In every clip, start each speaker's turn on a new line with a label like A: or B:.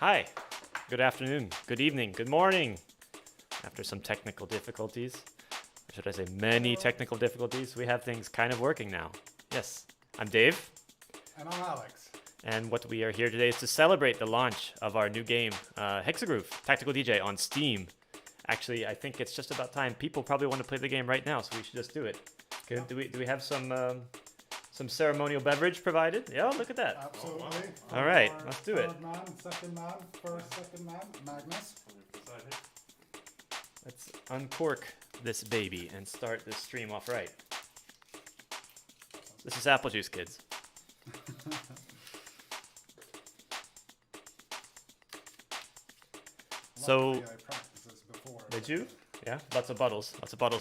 A: Hi, good afternoon, good evening, good morning. After some technical difficulties, or should I say many technical difficulties, we have things kind of working now. Yes, I'm Dave.
B: And I'm Alex.
A: And what we are here today is to celebrate the launch of our new game, Hexagroove, Tactical DJ on Steam. Actually, I think it's just about time. People probably want to play the game right now, so we should just do it. Okay, do we have some ceremonial beverage provided? Yeah, look at that.
B: Absolutely.
A: All right, let's do it.
B: Third man, second man, first, second man, Magnus.
A: Let's uncork this baby and start this stream off right. This is apple juice, kids. So,
B: Luckily, I practiced this before.
A: did you? Yeah, lots of bottles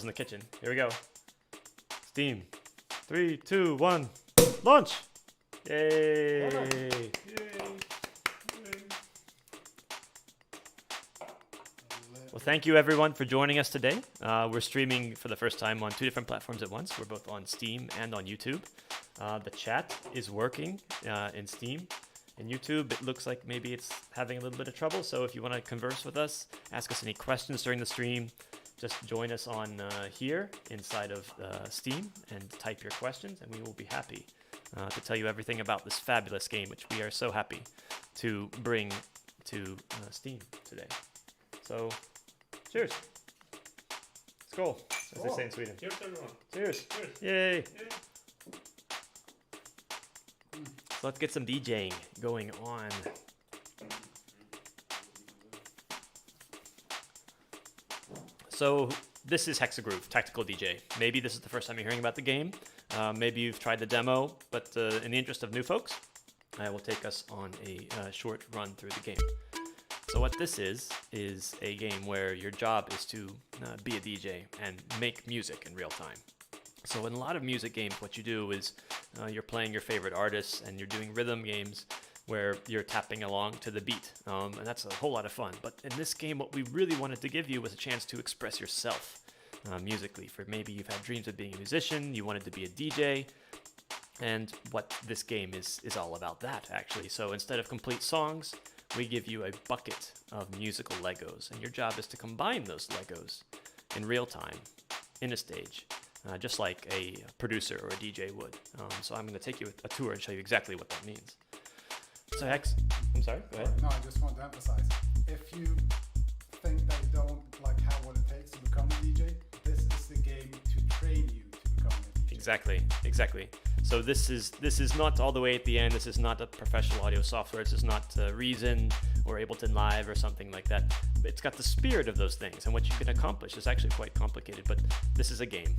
A: in the kitchen. Here we go. Steam. 3, 2, 1, launch! Yay! Well, thank you everyone for joining us today. We're streaming for the first time on 2 different platforms at once. We're both on Steam and on YouTube. The chat is working in Steam. In YouTube, it looks like maybe it's having a little bit of trouble. So if you want to converse with us, ask us any questions during the stream, just join us on here inside of Steam and type your questions, and we will be happy to tell you everything about this fabulous game, which we are so happy to bring to Steam today. So, cheers. Skål, as they say in Sweden.
C: Cheers, everyone.
A: Cheers.
C: Cheers.
A: Yay. So let's get some DJing going on. So this is Hexagroove, Tactical DJ. Maybe this is the first time you're hearing about the game. Maybe you've tried the demo, but in the interest of new folks, I will take us on a short run through the game. So what this is a game where your job is to be a DJ and make music in real time. So in a lot of music games, what you do is you're playing your favorite artists and you're doing rhythm games where you're tapping along to the beat. And that's a whole lot of fun. But in this game, what we really wanted to give you was a chance to express yourself musically. For maybe you've had dreams of being a musician, you wanted to be a DJ, and what this game is all about that, actually. So instead of complete songs, we give you a bucket of musical Legos, and your job is to combine those Legos in real time, in a stage, just like a producer or a DJ would. So I'm going to take you a tour and show you exactly what that means. So Hex, I'm sorry, go ahead.
B: No, I just want to emphasize, if you think that you don't have what it takes to become a DJ, this is the game to train you to become a DJ.
A: Exactly. So this is not all the way at the end. This is not a professional audio software. This is not Reason or Ableton Live or something like that. It's got the spirit of those things, and what you can accomplish is actually quite complicated, but this is a game.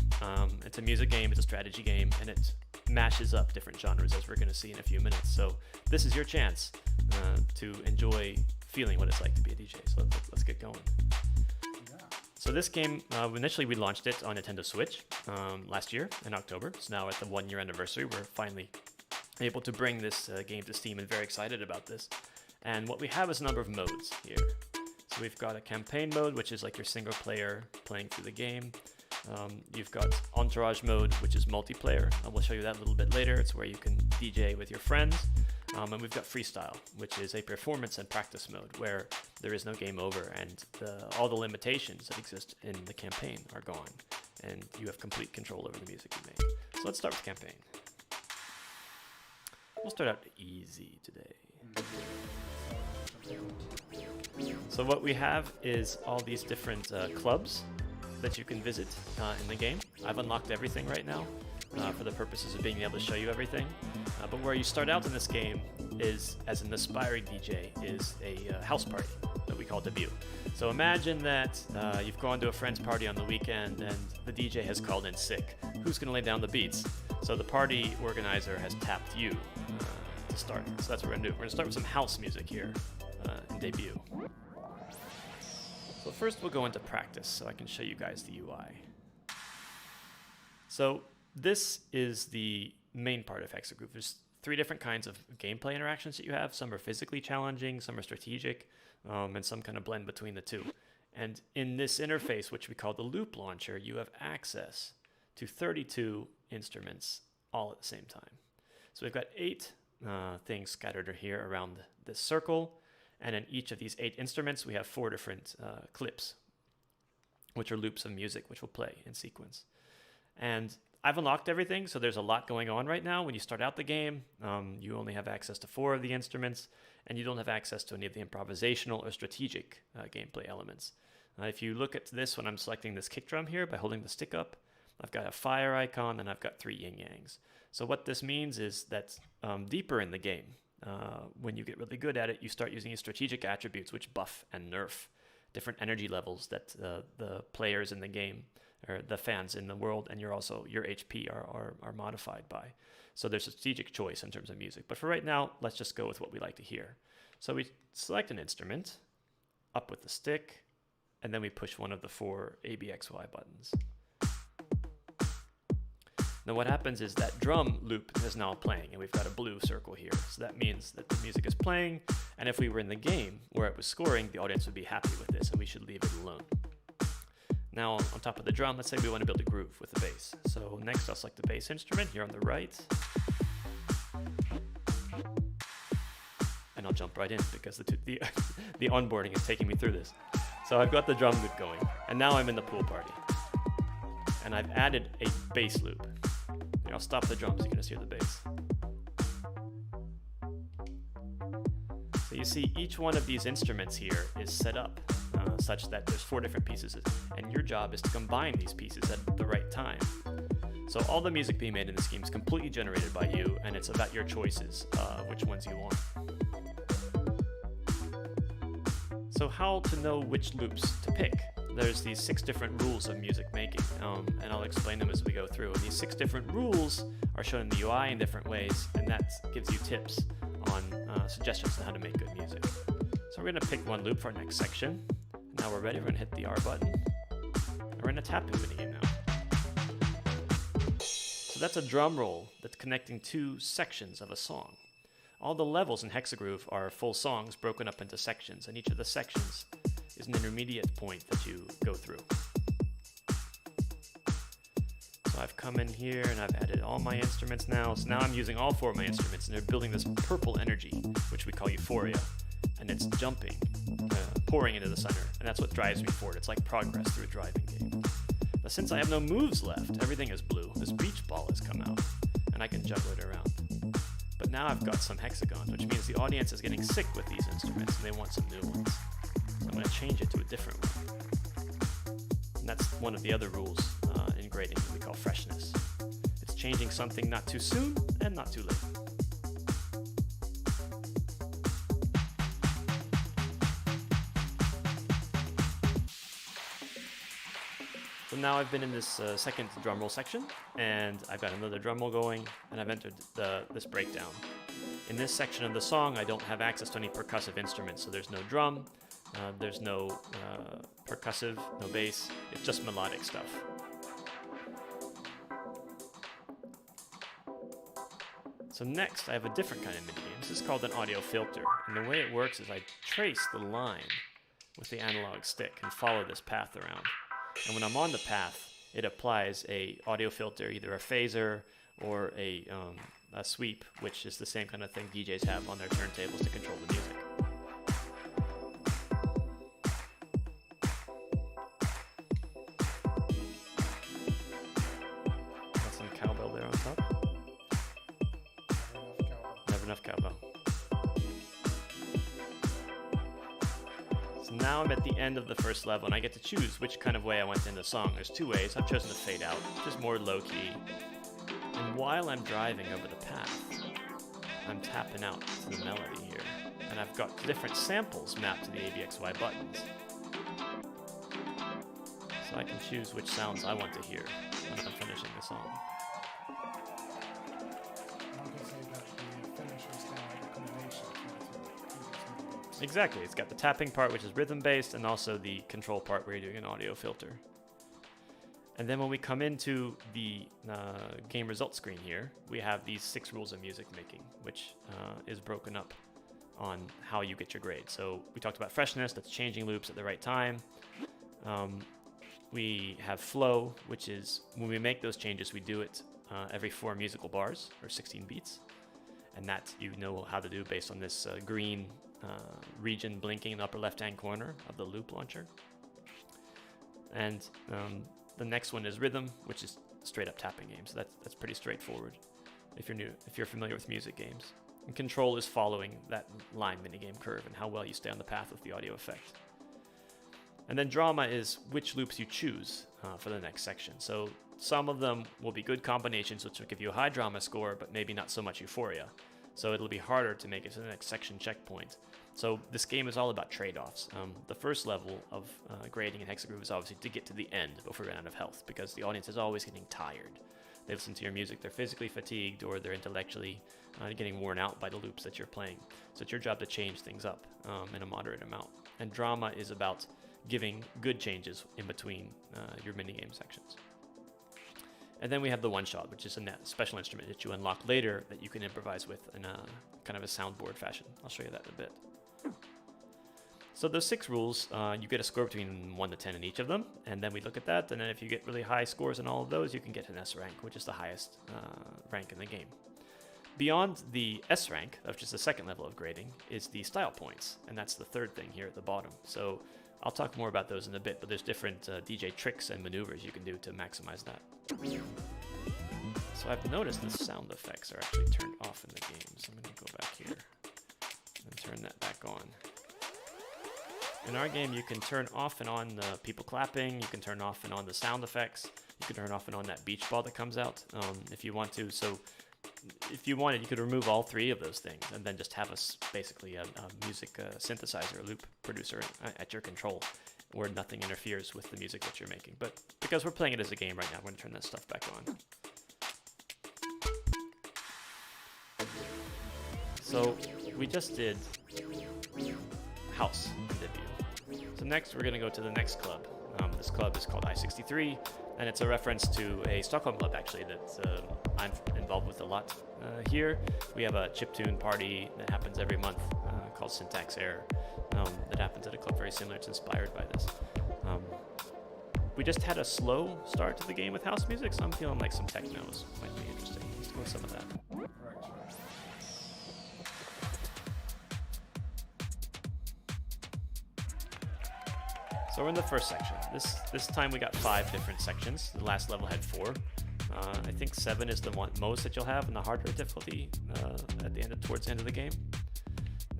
A: It's a music game, it's a strategy game, and it mashes up different genres, as we're going to see in a few minutes. So this is your chance to enjoy feeling what it's like to be a DJ. So let's get going.
B: Yeah.
A: So this game, initially we launched it on Nintendo Switch last year in October. It's now at the 1-year anniversary. We're finally able to bring this game to Steam and very excited about this. And what we have is a number of modes here. So we've got a campaign mode, which is like your single player playing through the game. You've got entourage mode, which is multiplayer. I will show you that a little bit later. It's where you can DJ with your friends. And we've got freestyle, which is a performance and practice mode where there is no game over and all the limitations that exist in the campaign are gone. And you have complete control over the music you make. So let's start with campaign. We'll start out easy today. So what we have is all these different clubs that you can visit in the game. I've unlocked everything right now for the purposes of being able to show you everything. But where you start out in this game is, as an aspiring DJ, is a house party that we call debut. So imagine that you've gone to a friend's party on the weekend and the DJ has called in sick. Who's going to lay down the beats? So the party organizer has tapped you to start. So that's what we're going to do. We're going to start with some house music here in debut. So first we'll go into practice so I can show you guys the UI. So this is the main part of Hexagroove. There's 3 different kinds of gameplay interactions that you have. Some are physically challenging, some are strategic, and some kind of blend between the two. And in this interface, which we call the loop launcher, you have access to 32 instruments all at the same time. So we've got 8 things scattered here around this circle, And in each of these 8 instruments, we have 4 different clips, which are loops of music, which will play in sequence. And I've unlocked everything, so there's a lot going on right now. When you start out the game, you only have access to 4 of the instruments, and you don't have access to any of the improvisational or strategic gameplay elements. If you look at this when I'm selecting this kick drum here by holding the stick up, I've got a fire icon and I've got 3 yin-yangs. So what this means is that deeper in the game, when you get really good at it, you start using strategic attributes which buff and nerf different energy levels that the players in the game, or the fans in the world, and your HP are modified by. So there's a strategic choice in terms of music. But for right now, let's just go with what we like to hear. So we select an instrument, up with the stick, and then we push one of the 4 ABXY buttons. Now what happens is that drum loop is now playing, and we've got a blue circle here. So that means that the music is playing, and if we were in the game where it was scoring, the audience would be happy with this, and we should leave it alone. Now on top of the drum, let's say we want to build a groove with the bass. So next I'll select the bass instrument here on the right. And I'll jump right in because the onboarding is taking me through this. So I've got the drum loop going, and now I'm in the pool party. And I've added a bass loop. Here, I'll stop the drums so you can just hear the bass. So you see each one of these instruments here is set up such that there's 4 different pieces, and your job is to combine these pieces at the right time. So all the music being made in this game is completely generated by you, and it's about your choices, which ones you want. So how to know which loops to pick? There's these 6 different rules of music making, and I'll explain them as we go through. And these 6 different rules are shown in the UI in different ways, and that gives you tips on suggestions on how to make good music. So we're going to pick one loop for our next section. Now we're ready. We're going to hit the R button. And we're in a tapping minigame now. So that's a drum roll that's connecting 2 sections of a song. All the levels in Hexagroove are full songs broken up into sections, and each of the sections is an intermediate point that you go through. So I've come in here and I've added all my instruments now. So now I'm using all 4 of my instruments, and they're building this purple energy, which we call euphoria. And it's jumping, pouring into the center. And that's what drives me forward. It's like progress through a driving game. Now since I have no moves left, everything is blue. This beach ball has come out, and I can juggle it around. But now I've got some hexagons, which means the audience is getting sick with these instruments, and they want some new ones. So I'm going to change it to a different one. And that's one of the other rules in grading that we call freshness. It's changing something not too soon and not too late. So now I've been in this second drum roll section, and I've got another drum roll going, and I've entered this breakdown. In this section of the song, I don't have access to any percussive instruments, so there's no drum, there's no percussive, no bass, it's just melodic stuff. So next, I have a different kind of minigame. This is called an audio filter, and the way it works is I trace the line with the analog stick and follow this path around. And when I'm on the path, it applies a audio filter, either a phaser or a sweep, which is the same kind of thing DJs have on their turntables to control the music. Got some cowbell there on top. Never enough cowbell. Now I'm at the end of the first level, and I get to choose which kind of way I want in the song. There's 2 ways. I've chosen to fade out, which is more low-key. And while I'm driving over the path, I'm tapping out to the melody here. And I've got different samples mapped to the ABXY buttons. So I can choose which sounds I want to hear when I'm finishing the song. Exactly, it's got the tapping part, which is rhythm-based, and also the control part where you're doing an audio filter. And then when we come into the game results screen here, we have these 6 rules of music making, which is broken up on how you get your grade. So we talked about freshness, that's changing loops at the right time. We have flow, which is when we make those changes, we do it every 4 musical bars, or 16 beats. And that you know how to do based on this green region blinking in the upper left-hand corner of the loop launcher. And the next one is rhythm, which is straight up tapping game. So that's pretty straightforward if you're familiar with music games. And control is following that line minigame curve and how well you stay on the path with the audio effect. And then drama is which loops you choose for the next section. So some of them will be good combinations, which will give you a high drama score, but maybe not so much euphoria. So it'll be harder to make it to the next section checkpoint. So this game is all about trade-offs. The first level of grading in Hexagroove is obviously to get to the end before you run out of health, because the audience is always getting tired. They listen to your music, they're physically fatigued, or they're intellectually getting worn out by the loops that you're playing. So it's your job to change things up in a moderate amount. And drama is about giving good changes in between your minigame sections. And then we have the one-shot, which is a special instrument that you unlock later that you can improvise with in a kind of a soundboard fashion. I'll show you that in a bit. So those 6 rules, you get a score between 1 to 10 in each of them, and then we look at that, and then if you get really high scores in all of those, you can get an S rank, which is the highest rank in the game. Beyond the S rank, which is the second level of grading, is the style points, and that's the third thing here at the bottom. So I'll talk more about those in a bit, but there's different DJ tricks and maneuvers you can do to maximize that. So I've noticed the sound effects are actually turned off in the game, so I'm going to go back here and turn that back on. In our game, you can turn off and on the people clapping, you can turn off and on the sound effects, you can turn off and on that beach ball that comes out if you want to. So if you wanted, you could remove all 3 of those things and then just have basically a music synthesizer, a loop producer at your control where nothing interferes with the music that you're making. But because we're playing it as a game right now, we're going to turn that stuff back on. So we just did house debut. So next we're going to go to the next club. This club is called I-63, and it's a reference to a Stockholm club actually that I'm involved with a lot here. We have a chiptune party that happens every month called Syntax Error that happens at a club very similar. It's inspired by this. We just had a slow start to the game with house music, so I'm feeling like some technos might be interesting. Let's go with some of that. So we're in the first section. This time we got 5 different sections. The last level had 4. I think 7 is the most that you'll have in the harder difficulty towards the end of the game.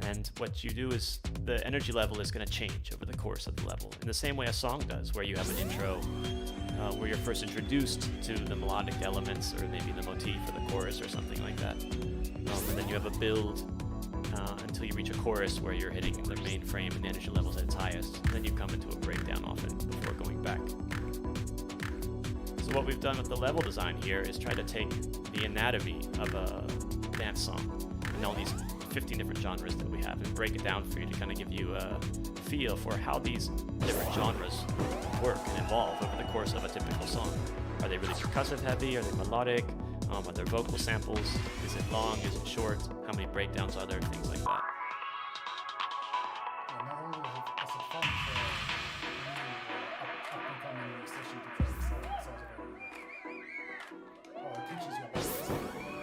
A: And what you do is the energy level is going to change over the course of the level in the same way a song does, where you have an intro where you're first introduced to the melodic elements or maybe the motif or the chorus or something like that. And then you have a build until you reach a chorus where you're hitting the main frame and the energy level's at its highest. And then you come into a breakdown often before going back. So what we've done with the level design here is try to take the anatomy of a dance song and all these 15 different genres that we have and break it down for you to kind of give you a feel for how these different genres work and evolve over the course of a typical song. Are they really percussive heavy? Are they melodic? Are there vocal samples? Is it long? Is it short? How many breakdowns are there? Things like that.
B: Not only is it fun for up-and-coming musician to play the song, it's also very it teaches you a lot.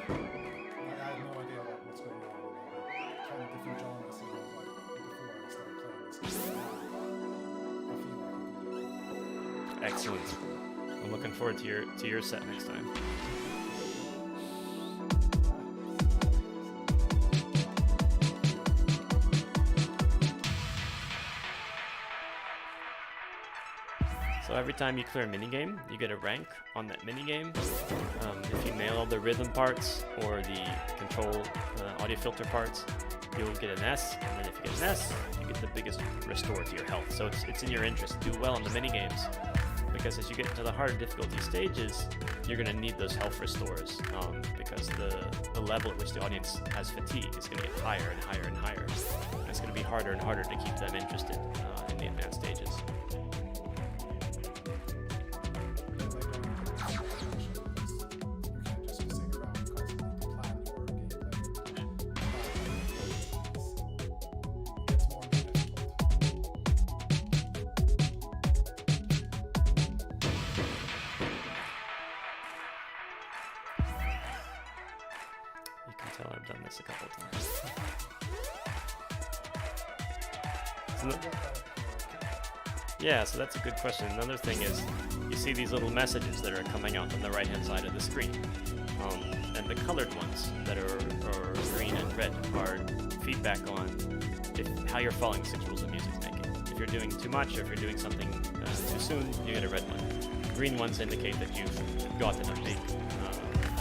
B: I had no idea what's going on with 20 different genres before I started playing this game. I feel like
A: Excellent. I'm looking forward to your set next time. So every time you clear a minigame, you get a rank on that minigame. If you nail all the rhythm parts or the control audio filter parts, you'll get an S, and then if you get an S, you get the biggest restore to your health. So it's in your interest to do well on the minigames, because as you get into the harder difficulty stages, you're going to need those health restores, because the level at which the audience has fatigue is going to get higher and higher and higher. And it's going to be harder and harder to keep them interested in the advanced stages. I've done this a couple of times. Yeah, so that's a good question. Another thing is, you see these little messages that are coming out on the right-hand side of the screen. And the colored ones that are green and red are feedback on how you're following 6 rules of music making. If you're doing too much or if you're doing something too soon, you get a red one. Green ones indicate that you've gotten a big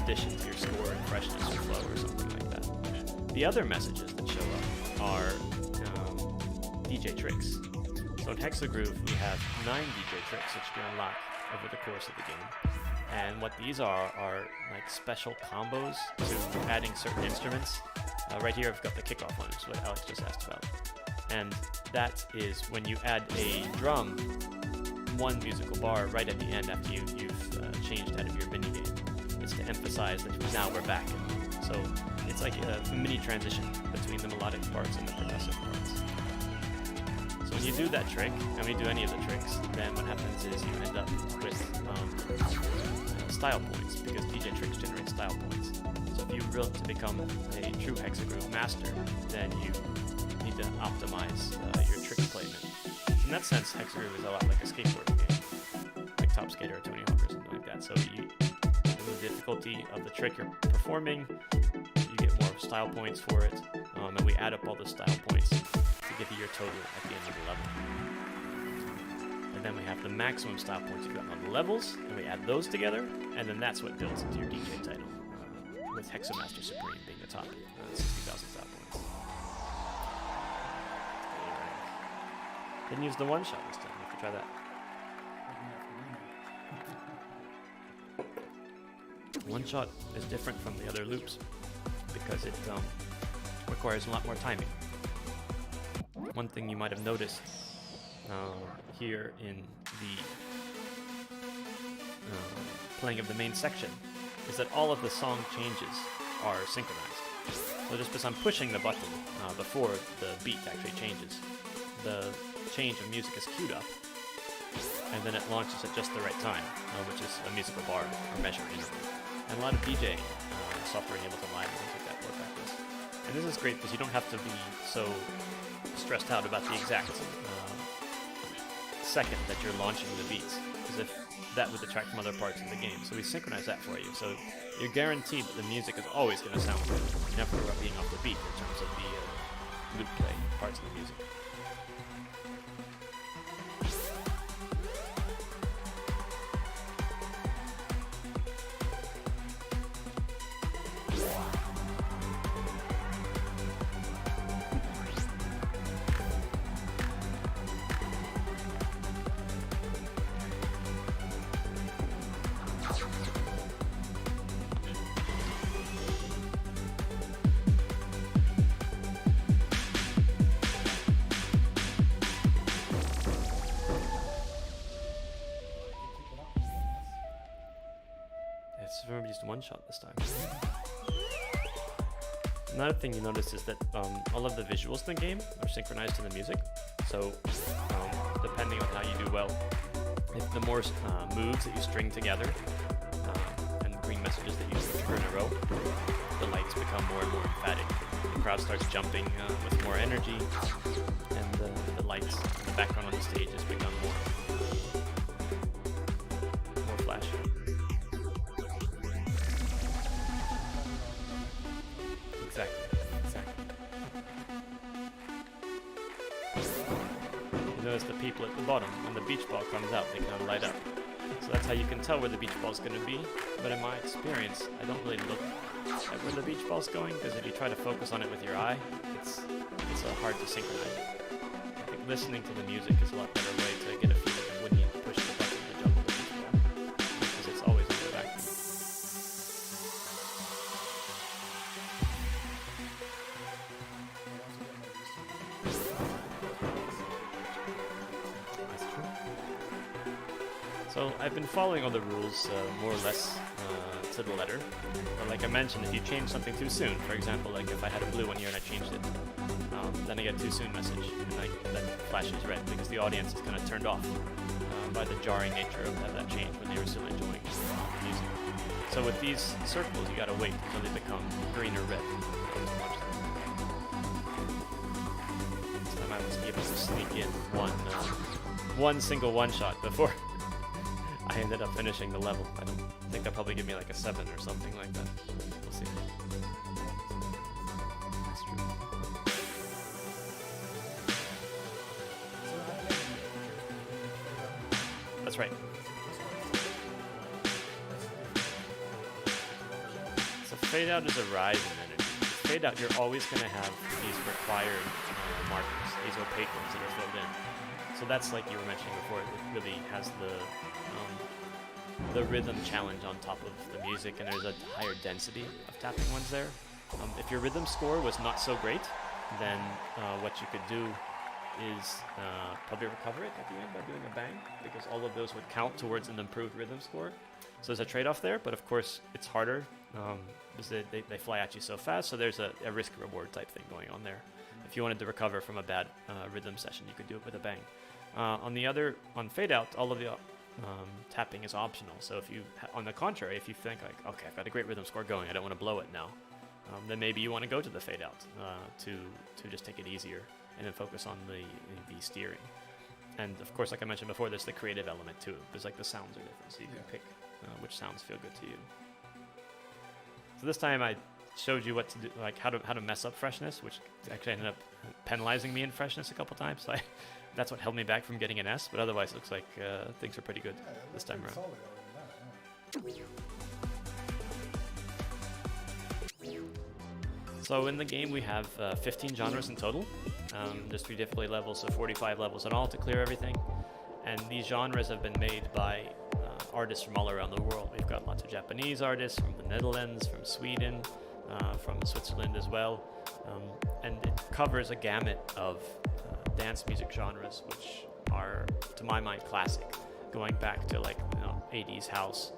A: addition to your score and freshness or flow or something like that. The other messages that show up are DJ tricks. So in Hexagroove, we have 9 DJ tricks that you can unlock over the course of the game. And what these are like special combos to adding certain instruments. Right here I've got the kickoff one, which is what Alex just asked about. And that is when you add a drum, one musical bar right at the end after you've changed out of your mini game. It's to emphasize that now we're back. So it's like a mini transition between the melodic parts and the percussive parts. So when you do that trick, and when you do any of the tricks, then what happens is you end up with style points, because DJ tricks generate style points. So if you want to become a true Hexagroove master, then you need to optimize your trick placement. In that sense, Hexagroove is a lot like a skateboarding game, like Top Skater or Tony Hawk or something like that. So the difficulty of the trick you're performing, you get more style points for it, and we add up all the style points to give you your total at the end of the level. And then we have the maximum style points you've gotten on the levels, and we add those together, and then that's what builds into your DJ title, with Hexamaster Supreme being the top, 60,000 style points. Didn't use the one shot this time. You have to try that. One shot is different from the other loops because it requires a lot more timing. One thing you might have noticed here in the playing of the main section is that all of the song changes are synchronized. So just because I'm pushing the button before the beat actually changes, the change of music is queued up, and then it launches at just the right time, which is a musical bar or measure interval. And a lot of DJ software enabled to live and things like that work like this. And this is great because you don't have to be so stressed out about the exact second that you're launching the beats, because if that would detract from other parts of the game. So we synchronize that for you. So you're guaranteed that the music is always going to sound good. You never worry about being off the beat in terms of the loop play parts of the music. Remember, used one shot this time. Another thing you notice is that all of the visuals in the game are synchronized to the music. So depending on how you do well, if the more moves that you string together and green messages that you trigger in a row, the lights become more and more emphatic. The crowd starts jumping with more energy, and the lights in the background on the stage has become more flashy. Exactly. You notice the people at the bottom, when the beach ball comes out, they kind of light up. So that's how you can tell where the beach ball's going to be. But in my experience, I don't really look at where the beach ball's going, because if you try to focus on it with your eye, it's hard to synchronize. I think listening to the music is a lot better way to get a feeling of when you push the button to jump on the beach ball, because it's always in the background. So I've been following all the rules more or less to the letter. But like I mentioned, if you change something too soon, for example, like if I had a blue one here and I changed it, then I get a too soon message, and that flashes red because the audience is kind of turned off by the jarring nature of that change when they were still enjoying the music. So with these circles, you gotta wait until they become green or red. So I might be able to sneak in one single one-shot before I ended up finishing the level. I don't think they'll probably give me like a 7 or something like that. We'll see. That's true. That's right. So fade out is a rise in energy. Fade out, you're always going to have these required markers, these opaque ones that are filled in. So that's like you were mentioning before, it really has the rhythm challenge on top of the music, and there's a higher density of tapping ones there. If your rhythm score was not so great, then what you could do is probably recover it at the end by doing a bang, because all of those would count towards an improved rhythm score. So there's a trade-off there, but of course it's harder because they fly at you so fast, so there's a risk-reward type thing going on there. If you wanted to recover from a bad rhythm session, you could do it with a bang. On fade out, all of the tapping is optional. So if you, on the contrary, if you think like, okay, I've got a great rhythm score going, I don't want to blow it now, then maybe you want to go to the fade out to just take it easier and then focus on the steering. And of course, like I mentioned before, there's the creative element too. There's like the sounds are different, so you can pick which sounds feel good to you. So this time I showed you what to do, like how to mess up freshness, which actually ended up penalizing me in freshness a couple times. So that's what held me back from getting an S. But otherwise, it looks like things are pretty good this time around. So in the game we have 15 genres in total. There's 3 difficulty levels, so 45 levels in all to clear everything. And these genres have been made by artists from all around the world. We've got lots of Japanese artists from the Netherlands, from Sweden, from Switzerland as well. And it covers a gamut of dance music genres, which are, to my mind, classic, going back to like 80s house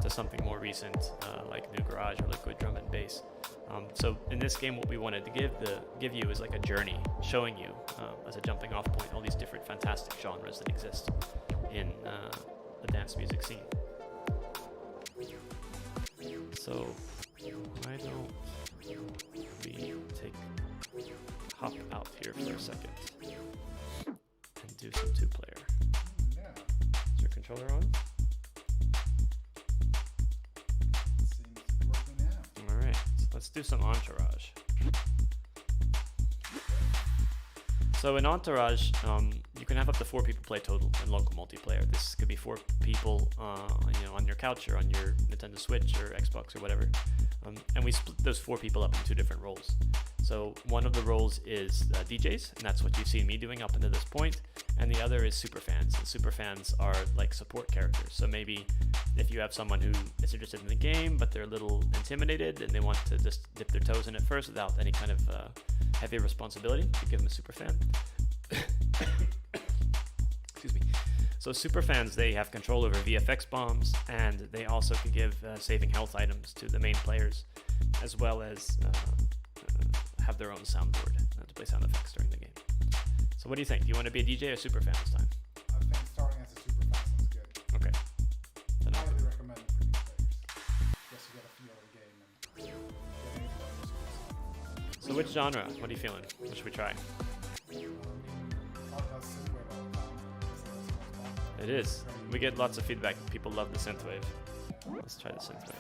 A: to something more recent like new garage or liquid drum and bass. So in this game, what we wanted to give you is like a journey, showing you as a jumping off point all these different fantastic genres that exist in the dance music scene. So why don't we hop out here for a second and do some 2-player.
B: Yeah.
A: Is your controller on?
B: Seems to be working now.
A: All right, so let's do some Entourage. So in Entourage, you can have up to 4 people play total in local multiplayer. This could be 4 people, on your couch or on your Nintendo Switch or Xbox or whatever. And we split those 4 people up in 2 different roles. So one of the roles is DJs, and that's what you've seen me doing up until this point. And the other is superfans. And superfans are like support characters. So maybe if you have someone who is interested in the game, but they're a little intimidated and they want to just dip their toes in it first without any kind of heavy responsibility, you give them a superfan. Excuse me. So superfans, they have control over VFX bombs, and they also can give saving health items to the main players, as well as have their own soundboard to play sound effects during the game. So what do you think? Do you want to be a DJ or superfan this time?
B: I think starting as a superfan sounds good.
A: Okay. Then
B: I highly recommend it for new players. Just to get a feel of the game and get into the
A: So which genre? What are you feeling? What should we try? It is. We get lots of feedback. People love the synthwave. Let's try the synthwave.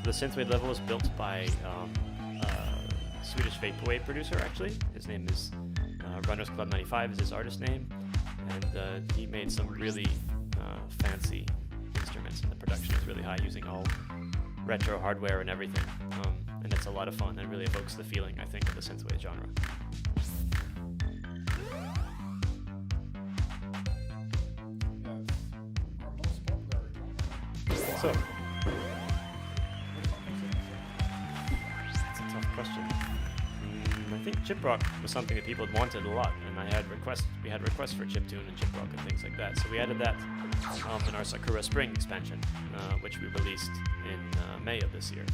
A: The synthwave level is built by a Swedish vaporwave producer, actually. His name is Runners Club 95 is his artist name, and he made some really fancy instruments, and the production is really high, using all retro hardware and everything, and it's a lot of fun and really evokes the feeling, I think, of the synthwave genre. So, that's a tough question. I think chip rock was something that people had wanted a lot, and we had requests for chiptune and chip rock and things like that. So we added that in our Sakura Spring expansion, which we released in May of this year.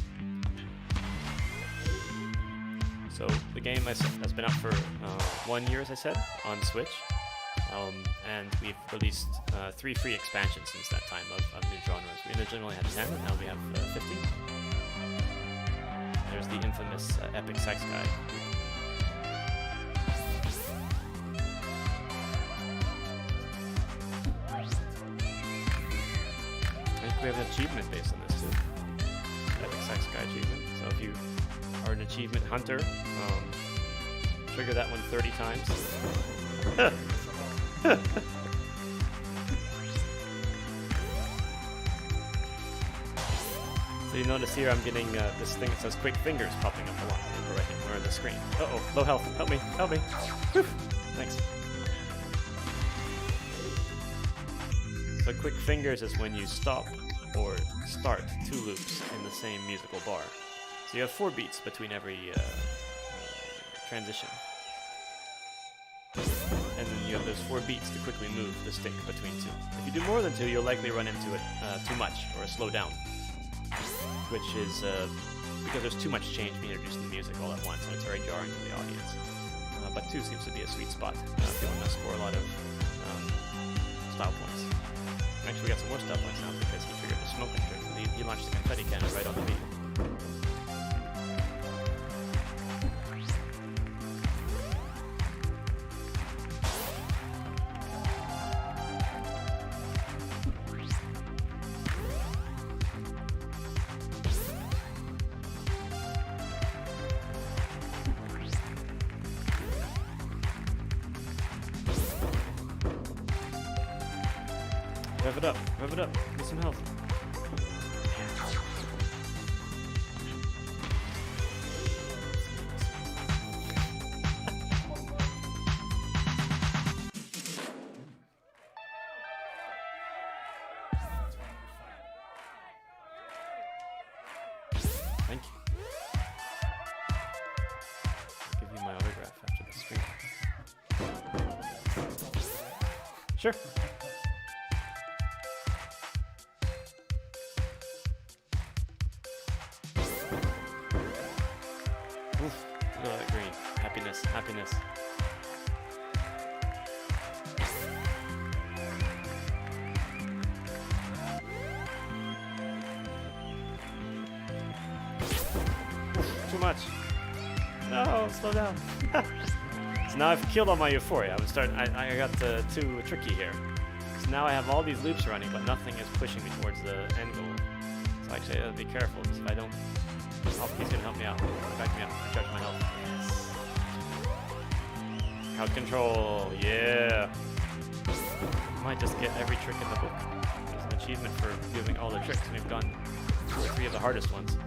A: So the game has been out for 1 year, as I said, on Switch. And we've released 3 free expansions since that time of new genres. We originally only had 10, and now we have 15. There's the infamous Epic Sex Guy. I think we have an achievement based on this too. Epic Sex Guy achievement. So if you are an achievement hunter, trigger that one 30 times. So you notice here I'm getting this thing that says quick fingers popping up a lot on the screen. Uh-oh, low health. Help me, help me. Whew. Thanks. So quick fingers is when you stop or start 2 loops in the same musical bar. So you have 4 beats between every transition. And then you have those 4 beats to quickly move the stick between 2. If you do more than 2, you'll likely run into it too much or slow down, which is because there's too much change being introduced in the music all at once, and it's very jarring to the audience. But 2 seems to be a sweet spot if you want to score a lot of style points. Actually, we got some more style points now because he triggered the smoking trick. He launched the confetti cannon right on the beat. Rev it up, get some health. Thank you. I'll give you my autograph after the stream. Sure. Happiness. Too much. No, slow down. So now I've killed all my euphoria. I got too tricky here. So now I have all these loops running, but nothing is pushing me towards the end goal. So actually, I gotta be careful because if I don't, he's gonna help me out. Back me up. Charge my health. Crowd control, yeah. Might just get every trick in the book. There's an achievement for doing all the tricks, and we've done 2 or 3 of the hardest ones,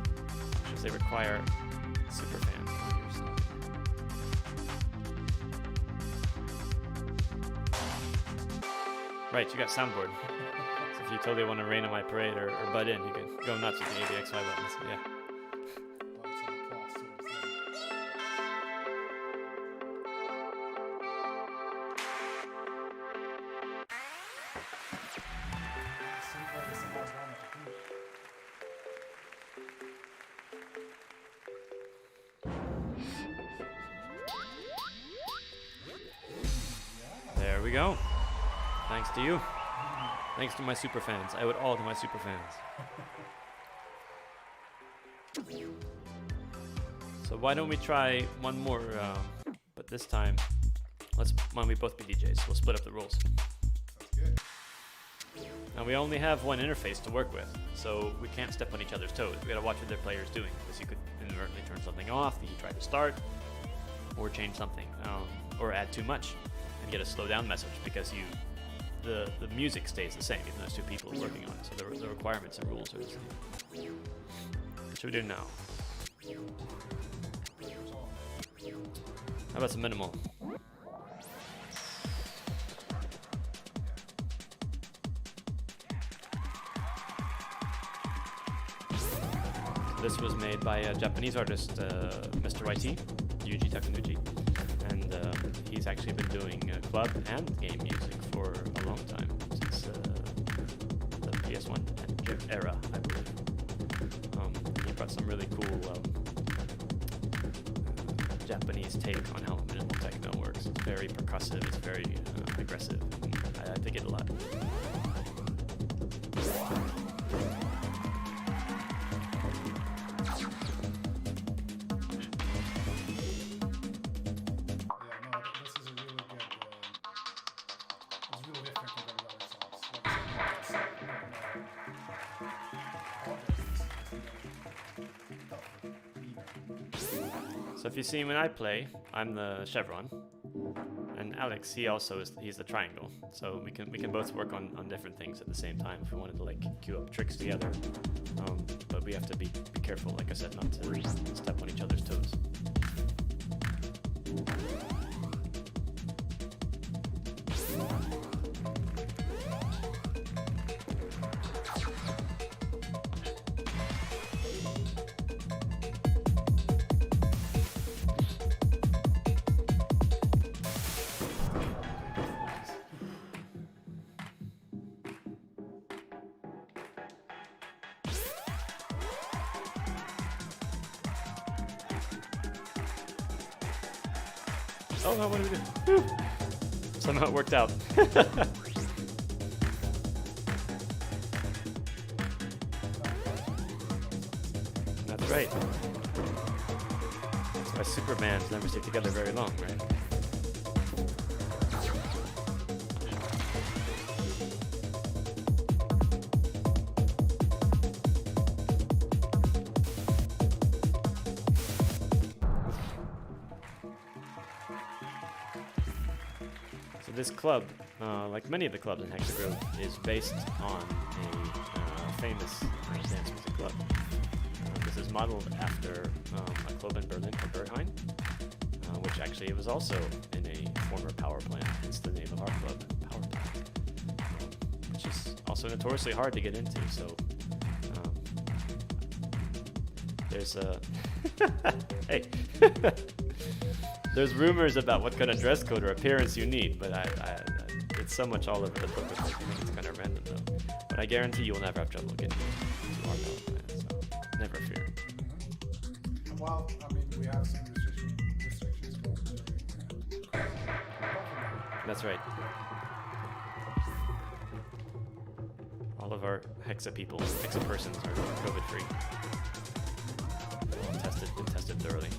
A: because they require super fans on your side. Right, you got soundboard. So if you totally want to rain on my parade or butt in, you can go nuts with the A, B, X, Y buttons. Yeah. There we go. Thanks to you. Thanks to my super fans. I owe it all to my super fans. So why don't we try one more, but this time, why don't we both be DJs? We'll split up the roles.
B: That's good.
A: Now we only have one interface to work with, so we can't step on each other's toes. We gotta watch what their player's doing, because you could inadvertently turn something off that you try to start, or change something, or add too much and get a slow down message because the music stays the same, even though there's 2 people working on it, so the requirements and rules are the same. What should we do now? How about some minimal? This was made by a Japanese artist, Mr. YT, Yuji Takanuchi, and he's actually been doing club and game music for a long time, since the PS1 era, I believe. He brought some really cool Japanese take on how traditional techno works. It's very percussive, it's very aggressive. I dig it a lot. So if you see when I play, I'm the chevron, and Alex, he's the triangle. So we can both work on different things at the same time if we wanted to like queue up tricks together. But we have to be careful, like I said, not to step on each other's toes. Oh no, what did we do? Whew. Somehow it worked out. That's right. That's why Supermans never stay together very long, right? This club, like many of the clubs in Hexagroove, is based on a famous dance music club. This is modeled after a club in Berlin called Berghain, which actually was also in a former power plant. Hence the name of our club, Power Plant, which is also notoriously hard to get into. So there's a hey. There's rumors about what kind of dress code or appearance you need, but it's so much all over the book. I think it's kind of random though. But I guarantee you will never have trouble getting to our power plant, so never fear.
B: Mm-hmm. Well, I mean, we have some restrictions.
A: That's right. All of our Hexa people, Hexa persons are COVID free. Been tested thoroughly.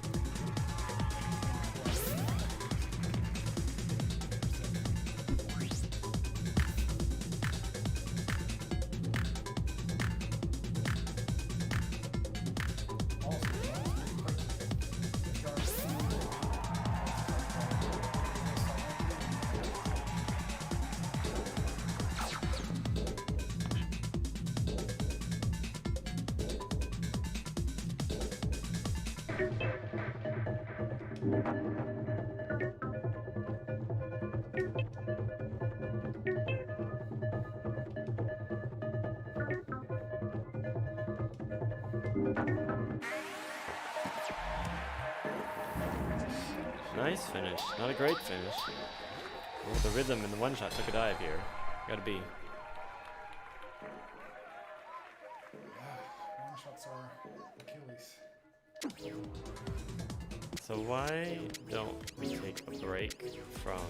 A: Nice finish. Not a great finish. Oh, the rhythm in the one shot took a dive here. Gotta be.
B: One shots are Achilles.
A: So why don't we take a break from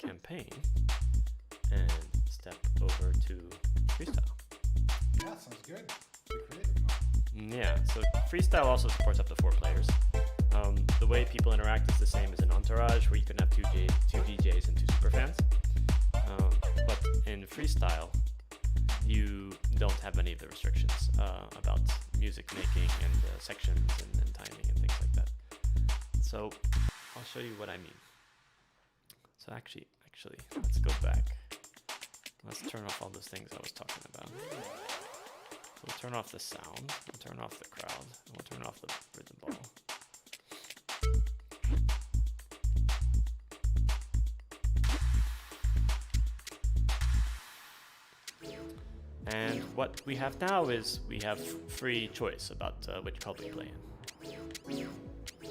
A: campaign and step over to freestyle?
B: Yeah, sounds good. Be creative now.
A: Yeah, so freestyle also supports up to 4 players. The way people interact is the same as an entourage, where you can have two DJs and 2 superfans. But in freestyle, you don't have any of the restrictions about music making and sections and timing and things like that. So I'll show you what I mean. So actually, let's go back. Let's turn off all those things I was talking about. So we'll turn off the sound, we'll turn off the crowd, and we'll turn off the rhythm ball. And what we have now is we have free choice about which club we play in.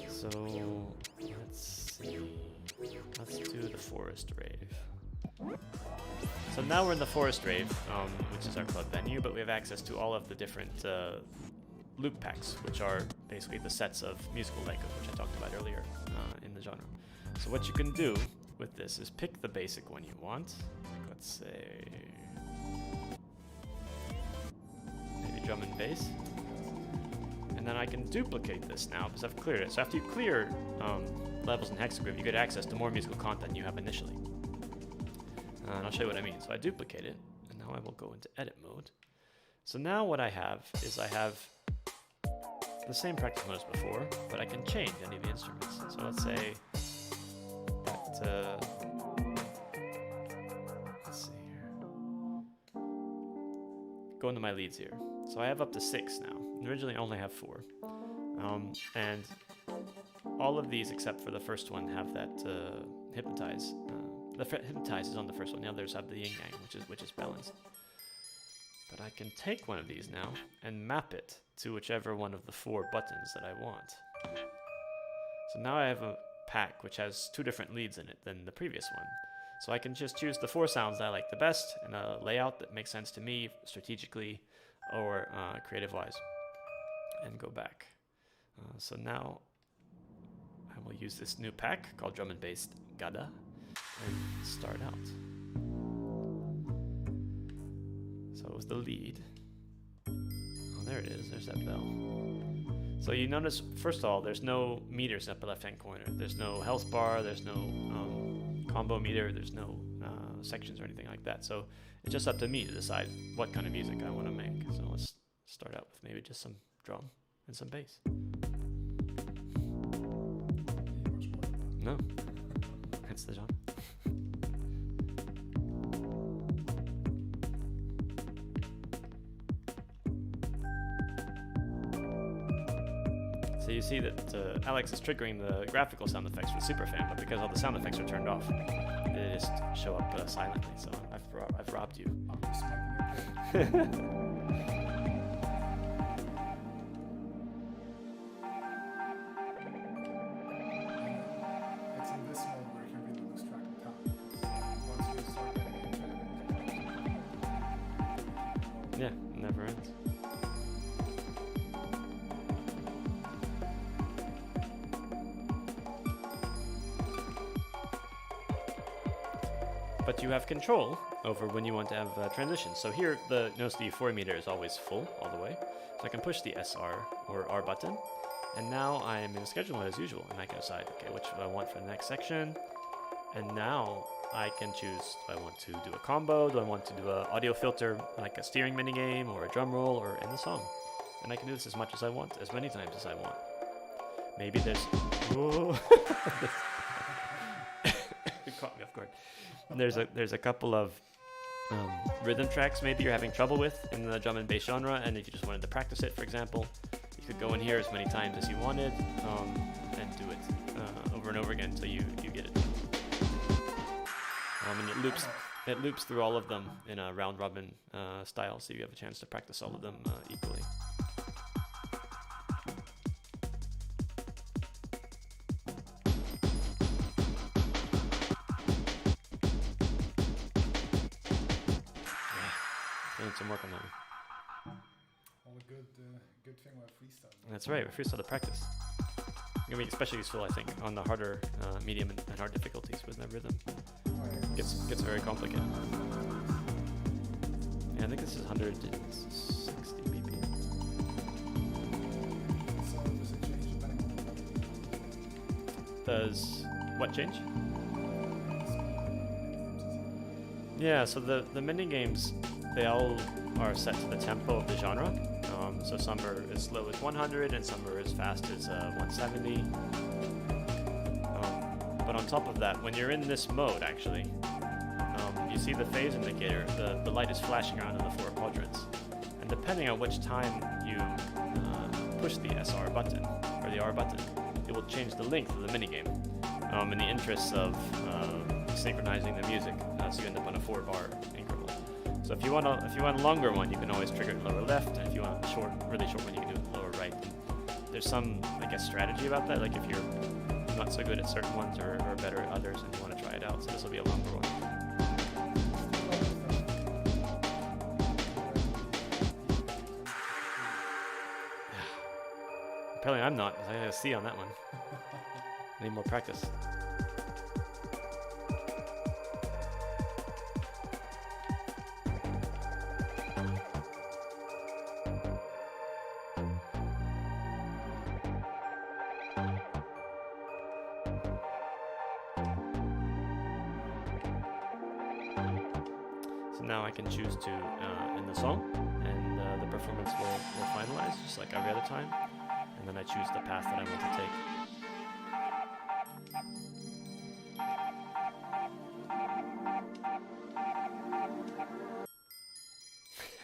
A: So let's see. Let's do the Forest Rave. So now we're in the Forest Rave, which is our club venue, but we have access to all of the different loop packs, which are basically the sets of musical Legos, which I talked about earlier in the genre. So what you can do with this is pick the basic one you want. Like let's say maybe drum and bass. And then I can duplicate this now because I've cleared it. So after you clear levels in Hexagroove, you get access to more musical content than you have initially. And I'll show you what I mean. So I duplicate it, and now I will go into edit mode. So now what I have is I have the same practice mode as before, but I can change any of the instruments. So let's say that, let's see here. Go into my leads here. So I have up to 6 now. Originally I only have 4. And all of these except for the first one have that hypnotize. The hypnotize is on the first one. The others have the yin yang, which is balanced. But I can take one of these now and map it to whichever one of the 4 buttons that I want. So now I have a pack which has 2 different leads in it than the previous one. So I can just choose the 4 sounds that I like the best in a layout that makes sense to me strategically or creative-wise, and go back. So now I will use this new pack called Drum and Bass Gada and start out. So it was the lead. Oh, there it is. There's that bell. So you notice, first of all, there's no meters up the left-hand corner. There's no health bar. There's no combo meter. There's no sections or anything like that. So it's just up to me to decide what kind of music I want to make. So let's start out with maybe just some drum and some bass. No, that's the genre. So you see that Alex is triggering the graphical sound effects with Superfan, but because all the sound effects are turned off, they just show up silently. So I've robbed you.
B: I'm just making it. It's in this mode where you can really lose track of time. Once you start getting into it,
A: Yeah, it never ends. But you have control over when you want to have transitions. So here, notice the euphoria meter is always full all the way. So I can push the SR or R button. And now I am in schedule mode as usual. And I can decide, okay, which do I want for the next section? And now I can choose, do I want to do a combo? Do I want to do an audio filter, like a steering minigame or a drum roll or in the song? And I can do this as much as I want, as many times as I want. Maybe there's... Whoa. You caught me off guard. There's a couple of rhythm tracks maybe you're having trouble with in the drum and bass genre, and if you just wanted to practice it, for example, you could go in here as many times as you wanted and do it over and over again until you get it. And it loops through all of them in a round robin style, so you have a chance to practice all of them equally. Some work on that one.
B: all a good thing about freestyle.
A: That's right, freestyle to practice. Gonna be especially useful, I think, on the harder, medium, and hard difficulties with the rhythm. Gets very complicated. Yeah, I think this is 160 BPM.
B: So does it change depending on the level?
A: Does what change? Yeah, so the mini games, they all are set to the tempo of the genre. So some are as slow as 100 and some are as fast as 170. But on top of that, when you're in this mode, actually, you see the phase indicator. The light is flashing around in the 4 quadrants. And depending on which time you push the SR button or the R button, it will change the length of the minigame in the interests of synchronizing the music, so you end up on a 4-bar increment. So if you want a longer one, you can always trigger it lower left, and if you want a really short one, you can do it lower right. There's some, I guess, strategy about that. Like if you're not so good at certain ones or better at others, and you want to try it out. So this will be a longer one. Apparently I'm not, because I got a C on that one. I need more practice. now I can choose to end the song, and the performance will finalize just like every other time, and then I choose the path that I want to take.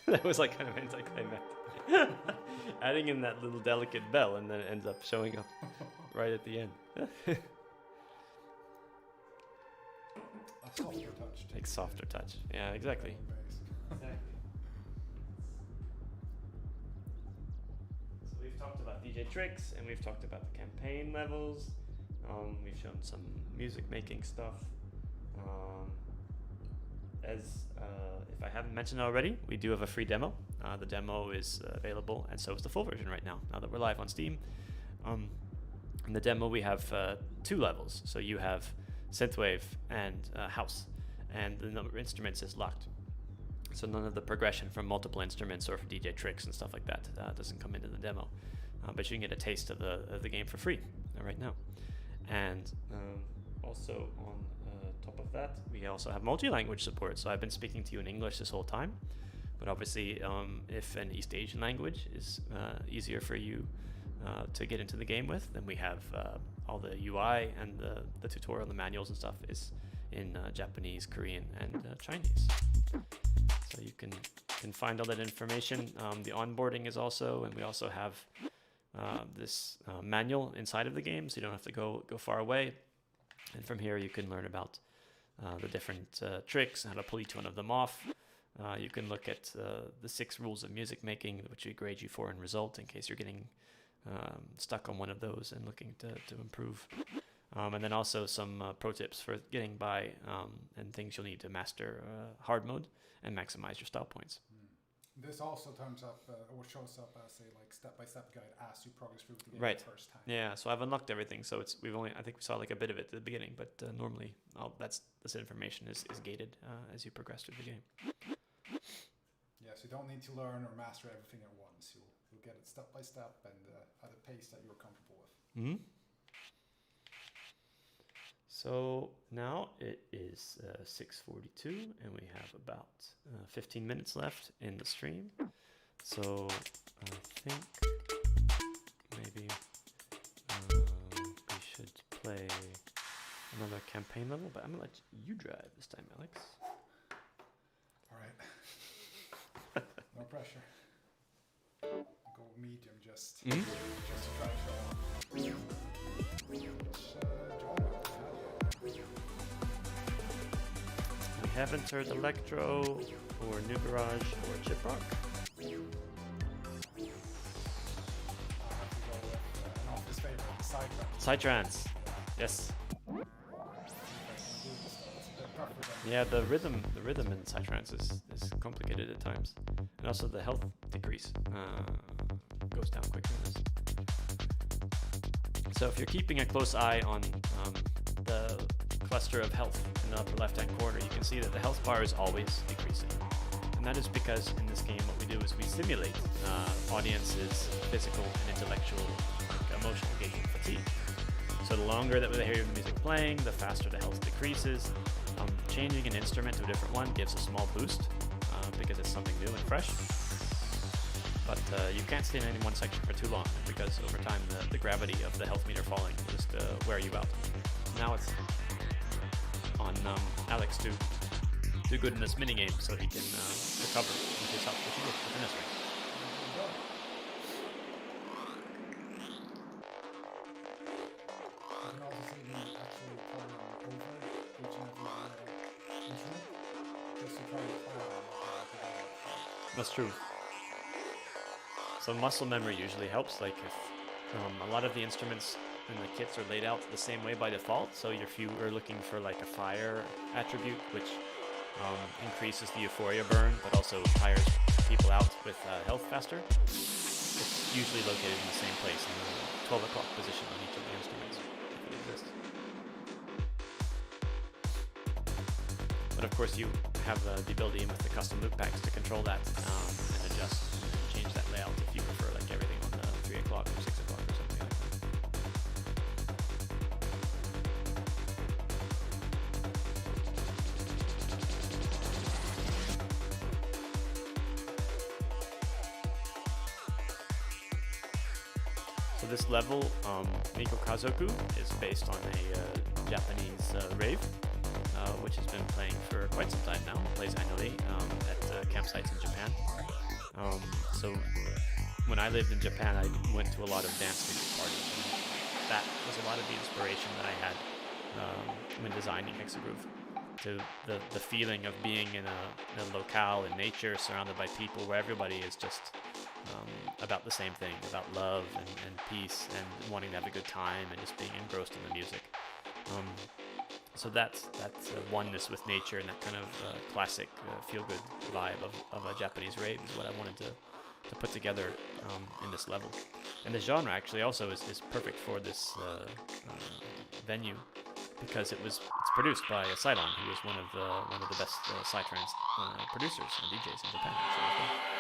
A: That was like kind of anticlimactic. Adding in that little delicate bell, and then it ends up showing up right at the end.
B: A softer touch.
A: Like softer touch. Yeah, exactly. Exactly. So we've talked about DJ tricks, and we've talked about the campaign levels. We've shown some music making stuff. If I haven't mentioned already, we do have a free demo. The demo is available, and so is the full version right now that we're live on Steam. In the demo, we have 2 levels. So you have synthwave and house, and the number of instruments is locked. So none of the progression from multiple instruments or for DJ tricks and stuff like that doesn't come into the demo. But you can get a taste of the game for free right now. And also on top of that, we also have multi-language support. So I've been speaking to you in English this whole time, but obviously if an East Asian language is easier for you to get into the game with, then we have all the UI and the tutorial, the manuals and stuff is in Japanese, Korean, and Chinese. So you can find all that information. The onboarding is also, and we also have this manual inside of the game, so you don't have to go far away. And from here, you can learn about the different tricks and how to pull each one of them off. You can look at the 6 rules of music making, which we grade you for in result in case you're getting stuck on one of those and looking to improve. And then also some pro tips for getting by and things you'll need to master hard mode and maximize your style points.
B: This also comes up or shows up as a like step-by-step guide as you progress through the game
A: Right.
B: the first time.
A: Yeah, so I've unlocked everything. So I think we saw like a bit of it at the beginning, but normally this information is gated as you progress through the game.
B: Yes, you don't need to learn or master everything at once. You'll get it step by step and at a pace that you're comfortable with.
A: Mm-hmm. So now it is 6:42, and we have about 15 minutes left in the stream. So I think maybe we should play another campaign level, but I'm gonna let you drive this time, Alex.
B: All right. No pressure. Go medium just to try to show off.
A: We haven't heard electro or new garage or chip rock.
B: I have to go with an office favorite,
A: Psytrance. Yes.
B: Psytrance.
A: Yeah, the rhythm in Psytrance is complicated at times, and also the health decrease goes down quicker in this. So if you're keeping a close eye on the cluster of health in the upper left-hand corner, you can see that the health bar is always decreasing, and that is because in this game what we do is we simulate audiences' physical and intellectual, emotional engagement fatigue. So the longer that they hear the music playing, the faster the health decreases. Changing an instrument to a different one gives a small boost because it's something new and fresh. But you can't stay in any one section for too long because over time the gravity of the health meter falling will just wear you out. Now it's on Alex to do good in this minigame so he can recover with his health, which he did within this ring.
B: You can also see me actually playing over each and every instrument just to try to plan.
A: That's true. So muscle memory usually helps. Like if a lot of the instruments in the kits are laid out the same way by default. So if you are looking for like a fire attribute, which increases the euphoria burn, but also tires people out with health faster, it's usually located in the same place in the 12 o'clock position on each of the instruments, if it exists. But of course you have the ability with the custom loop packs to control that and adjust and change that layout if you prefer like everything on the 3 o'clock or 6 o'clock or something like that. So this level, Miko Kazoku, is based on a Japanese rave, which has been playing for quite some time now. It plays annually at campsites in Japan. So when I lived in Japan, I went to a lot of dance music parties. And that was a lot of the inspiration that I had when designing Hexagroove. To the feeling of being in a locale in nature, surrounded by people where everybody is just about the same thing, about love and peace and wanting to have a good time and just being engrossed in the music. So that's oneness with nature and that kind of classic feel-good vibe of a Japanese rave is what I wanted to put together in this level. And the genre actually also is perfect for this venue, because it's produced by Cylon, who is one of the best psytrance producers and DJs in Japan. Actually.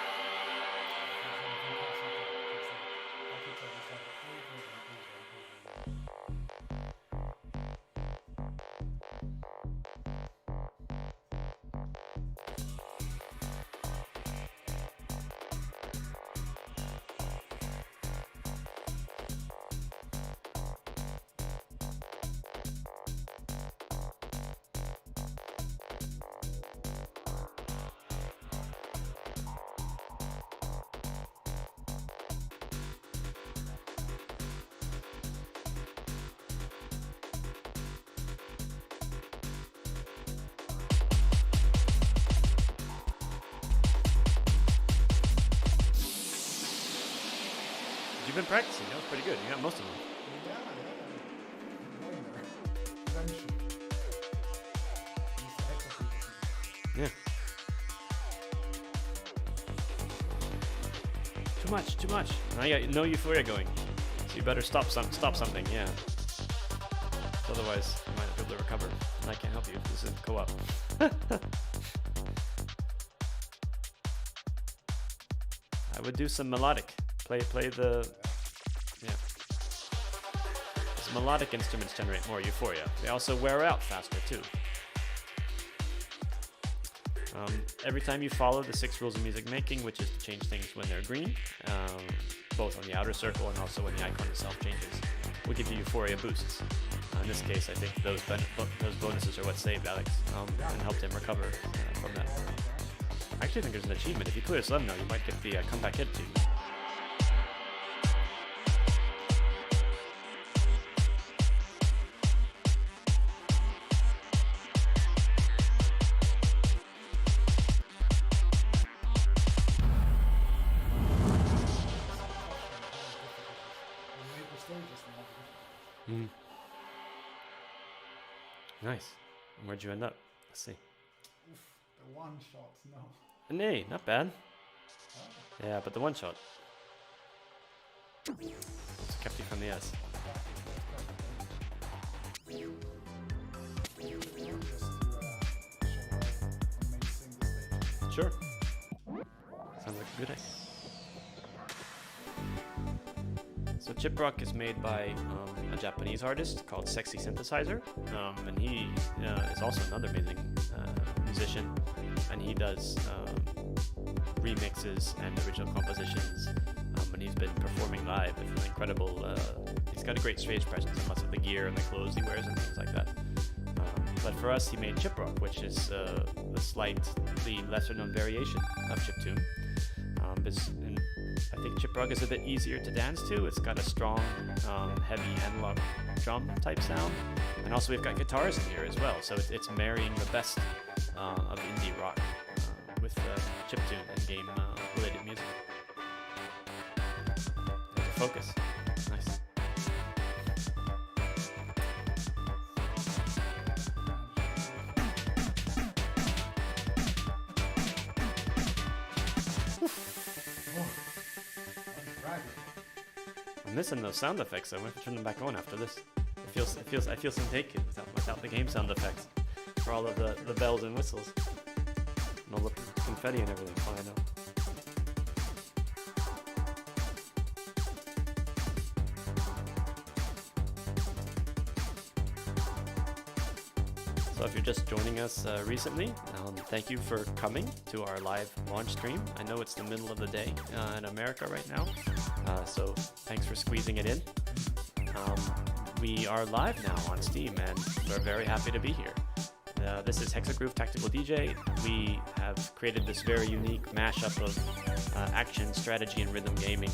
A: You've been practicing. That was pretty good. You got most of them. Yeah. Too much. Now you got no euphoria going. So you better stop something. Yeah. Otherwise, you might not be able to recover. And I can't help you. This is co-op. I would do some melodic. Play the, yeah. Some melodic instruments generate more euphoria. They also wear out faster too. Every time you follow the 6 rules of music making, which is to change things when they're green, both on the outer circle and also when the icon itself changes, will give you euphoria boosts. In this case, I think those bonuses are what saved Alex and helped him recover from that. I actually think there's an achievement. If you clear this level now, you might get the comeback hit achievement. Nice. And where'd you end up? Let's see.
B: Oof, the one shot, no.
A: Nay, not bad. Yeah, but the one shot. It's kept you from the S. Sure. Sounds like a good idea. So Chip Rock is made by a Japanese artist called Sexy Synthesizer, and he is also another amazing musician, and he does remixes and original compositions, and he's been performing live with an incredible, he's got a great stage presence and lots of the gear and the clothes he wears and things like that. But for us, he made Chip Rock, which is the slightly lesser known variation of chiptune. I think Chip Rock is a bit easier to dance to. It's got a strong, heavy analog drum type sound, and also we've got guitars in here as well. So it's marrying the best of indie rock with chiptune and game-related music. There's a focus. Nice. I'm missing those sound effects. I want to turn them back on after this. I feel some naked without the game sound effects for all of the bells and whistles and all the confetti and everything. Oh, I know. So if you're just joining us recently, thank you for coming to our live launch stream. I know it's the middle of the day in America right now, So thanks for squeezing it in. We are live now on Steam, and we're very happy to be here. This is Hexagroove Tactical DJ. We have created this very unique mashup of action, strategy, and rhythm gaming.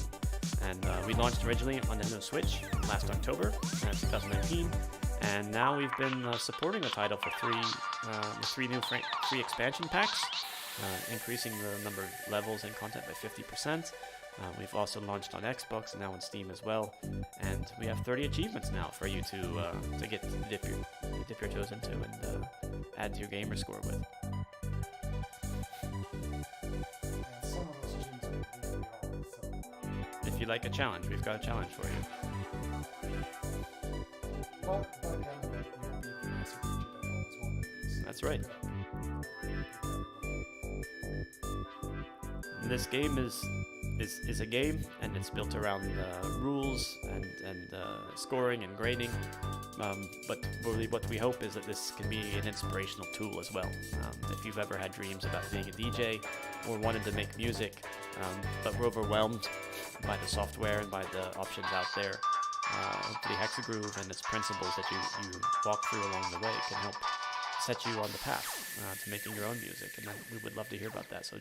A: And we launched originally on Nintendo Switch last October, 2019. And now we've been supporting the title for three new free expansion packs, increasing the number of levels and content by 50%. We've also launched on Xbox and now on Steam as well, and we have 30 achievements now for you to get to dip your toes into and add to your gamer score with.
B: Some of those achievements are really hard, so
A: If you like a challenge, we've got a challenge for you.
B: but by the end of it, you'll be the master teacher that I always wanted to be. So
A: That's right.
B: Yeah.
A: This game is a game, and it's built around rules and scoring and grading. But really what we hope is that this can be an inspirational tool as well. If you've ever had dreams about being a DJ or wanted to make music, but were overwhelmed by the software and by the options out there, hopefully Hexagroove and its principles that you walk through along the way can help set you on the path to making your own music. And we would love to hear about that. So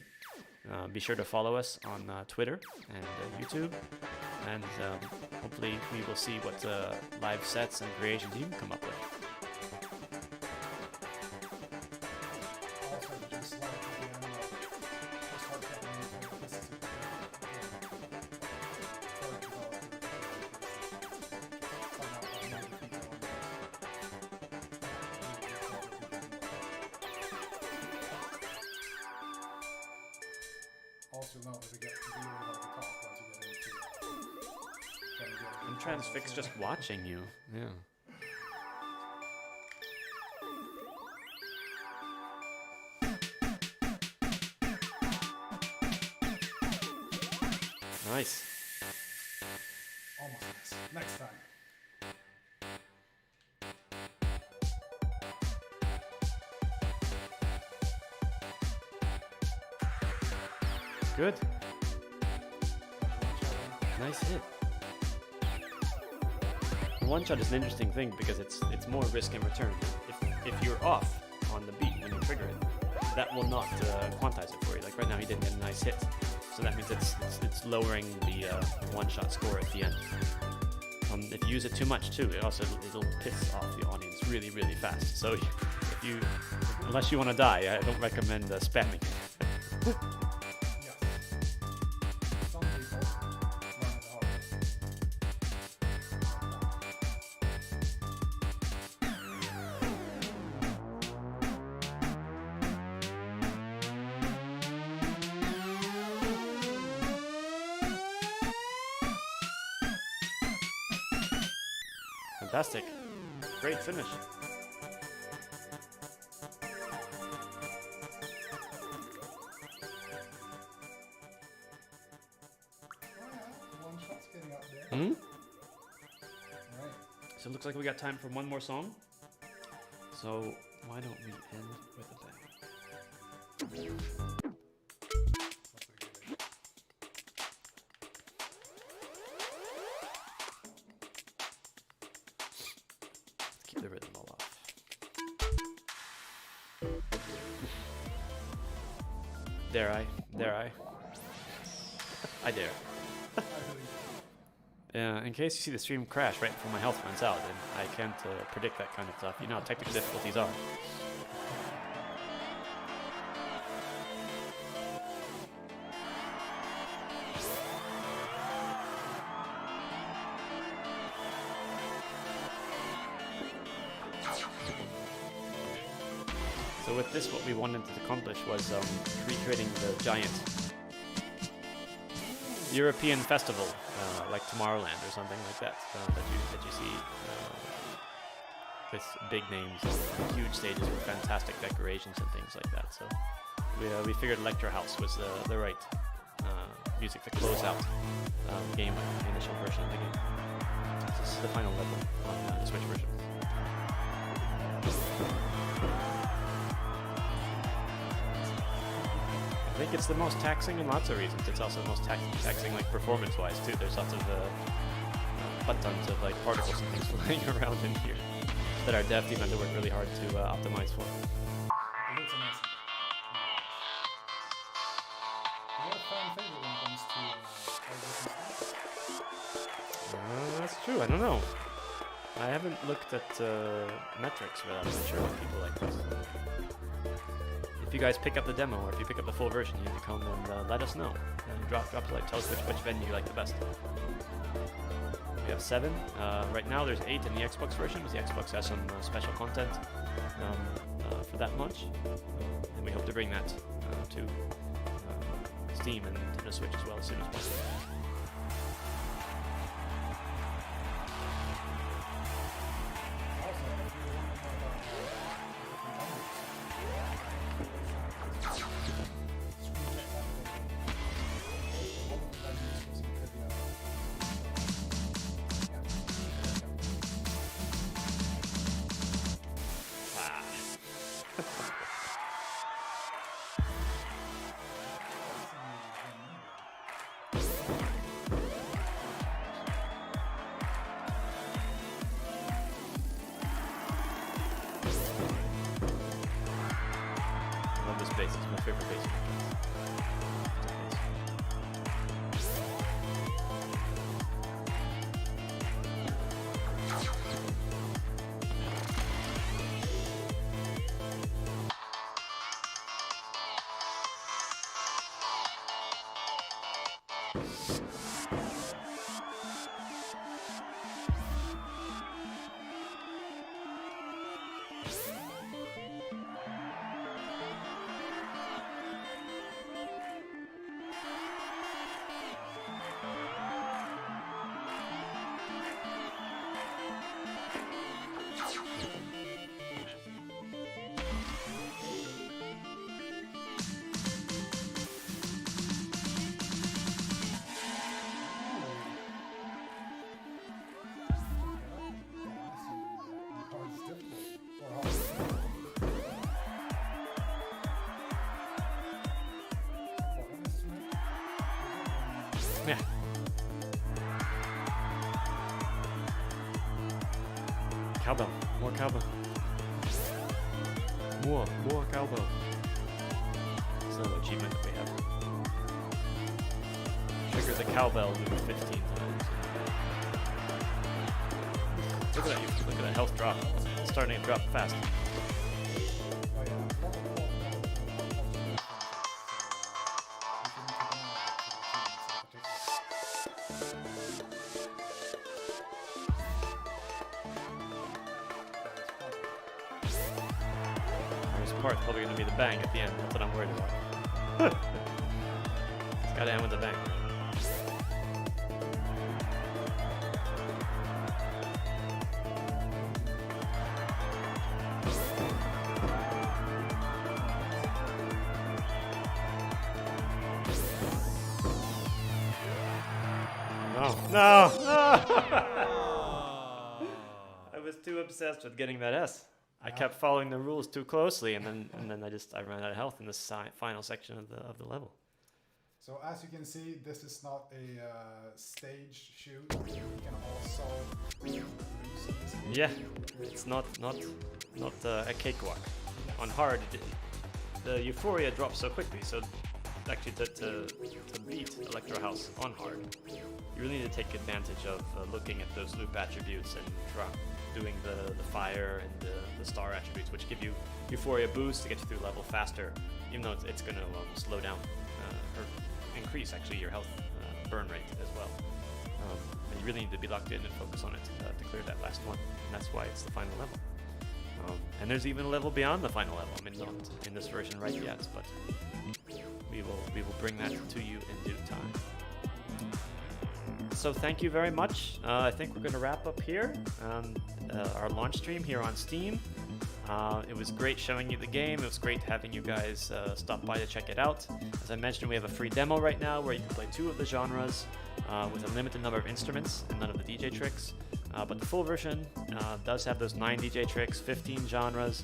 A: be sure to follow us on Twitter and YouTube, and hopefully we will see what live sets and creations you can come up with.
B: Also, just like at the end, just hard to this is also know that we get really hard to talk once you get into trying to get a
A: I'm
B: good
A: transfixed
B: conversation.
A: just watching you. Yeah. Nice.
B: Almost nice. Next time.
A: Good. Nice hit. The one shot is an interesting thing because it's more risk and return. If you're off on the beat when you trigger it, that will not quantize it for you. Like right now, he didn't get a nice hit, so that means it's lowering the one-shot score at the end. If you use it too much too, it'll piss off the audience really, really fast. So unless you want to die, I don't recommend spamming.
B: Yes. Some people learn it the hard way.
A: Fantastic. Great finish.
B: One shot's getting up there.
A: Hmm?
B: Right.
A: So it looks like we got time for one more song. So why don't we end with a bang?
B: That's a good idea.
A: Let's keep the rhythm all off. Dare I? I dare.
B: I believe
A: In case you see the stream crash right before my health runs out, and I can't predict that kind of stuff. You know how technical difficulties are. So with this, what we wanted to accomplish was recreating the giant European festival, like Tomorrowland or something like that, that you see with big names, huge stages with fantastic decorations and things like that. So we figured Lecture House was the right music to close out the game, the initial version of the game. So this is the final level on the Switch version. I think it's the most taxing in lots of reasons. It's also the most taxing like performance-wise too. There's lots of butt tons of like particles and things flying around in here that our dev team had to work really hard to optimize for.
B: It looks amazing. Do you have a fan favorite when it comes to all this stuff?
A: That's true. I don't know. I haven't looked at metrics for that. I'm not sure what people like this. If you guys pick up the demo or if you pick up the full version, you need to come and let us know. And drop a like. Tell us which venue you like the best. We have 7. Right now there's 8 in the Xbox version, because the Xbox has some special content for that launch. And we hope to bring that to Steam and Nintendo Switch as well as soon as possible. Base. It's my favorite base. Yeah. Cowbell. More cowbell. More cowbell. It's another achievement that we have. Trigger the cowbell loop 15 times. Look at that, look at that health drop. It's starting to drop fast. Part's probably going to be the bang at the end. That's what I'm worried about. It's got to end with a bang. No! I was too obsessed with getting that S. I kept following the rules too closely, and then I ran out of health in the final section of the level.
B: So as you can see, this is not a stage shoot. You can also lose easily.
A: Yeah, it's not a cakewalk. On hard, the euphoria drops so quickly. So actually, to beat Electro House on hard, you really need to take advantage of looking at those loop attributes and doing the fire and the star attributes, which give you euphoria boost to get you through level faster, even though it's going to slow down or increase actually your health burn rate as well. And you really need to be locked in and focus on it to clear that last one, and that's why it's the final level. And there's even a level beyond the final level. I mean, not in this version right yet, but we will bring that to you in due time. So thank you very much. I think we're going to wrap up here. Our launch stream here on Steam. It was great showing you the game. It was great having you guys stop by to check it out. As I mentioned, we have a free demo right now where you can play 2 of the genres with a limited number of instruments and none of the DJ tricks. But the full version does have those 9 DJ tricks, 15 genres,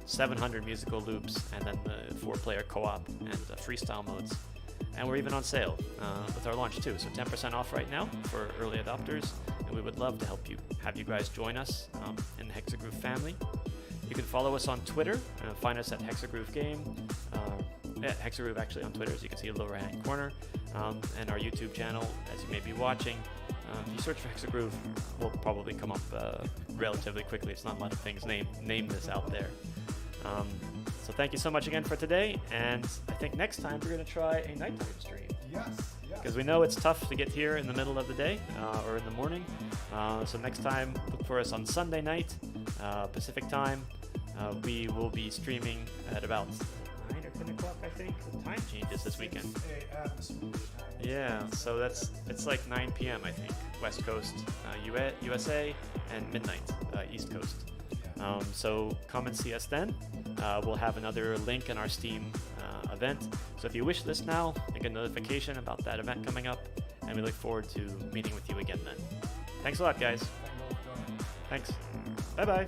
A: 700 musical loops, and then the 4-player co-op and freestyle modes. And we're even on sale with our launch too, so 10% off right now for early adopters, and we would love to have you guys join us in the Hexagroove family. You can follow us on Twitter, find us at Hexagroove Game, Hexagroove actually on Twitter, as you can see in the lower hand corner, and our YouTube channel, as you may be watching. If you search for Hexagroove, will probably come up relatively quickly. It's not a lot of things name this out there. So thank you so much again for today, and I think next time we're going to try a nighttime stream.
B: Yes.
A: Because we know it's tough to get here in the middle of the day or in the morning. So next time, look for us on Sunday night, Pacific time. We will be streaming at about 9 or 10 o'clock, I think. The time changes this weekend.
B: 6 a.m. Swedish time.
A: Yeah, so it's like 9 p.m. I think, West Coast, USA, and midnight, East Coast. So come and see us then. We'll have another link in our Steam event. So if you wish list now, you get a notification about that event coming up, and we look forward to meeting with you again then. Thanks a lot, guys. Thanks. Bye-bye.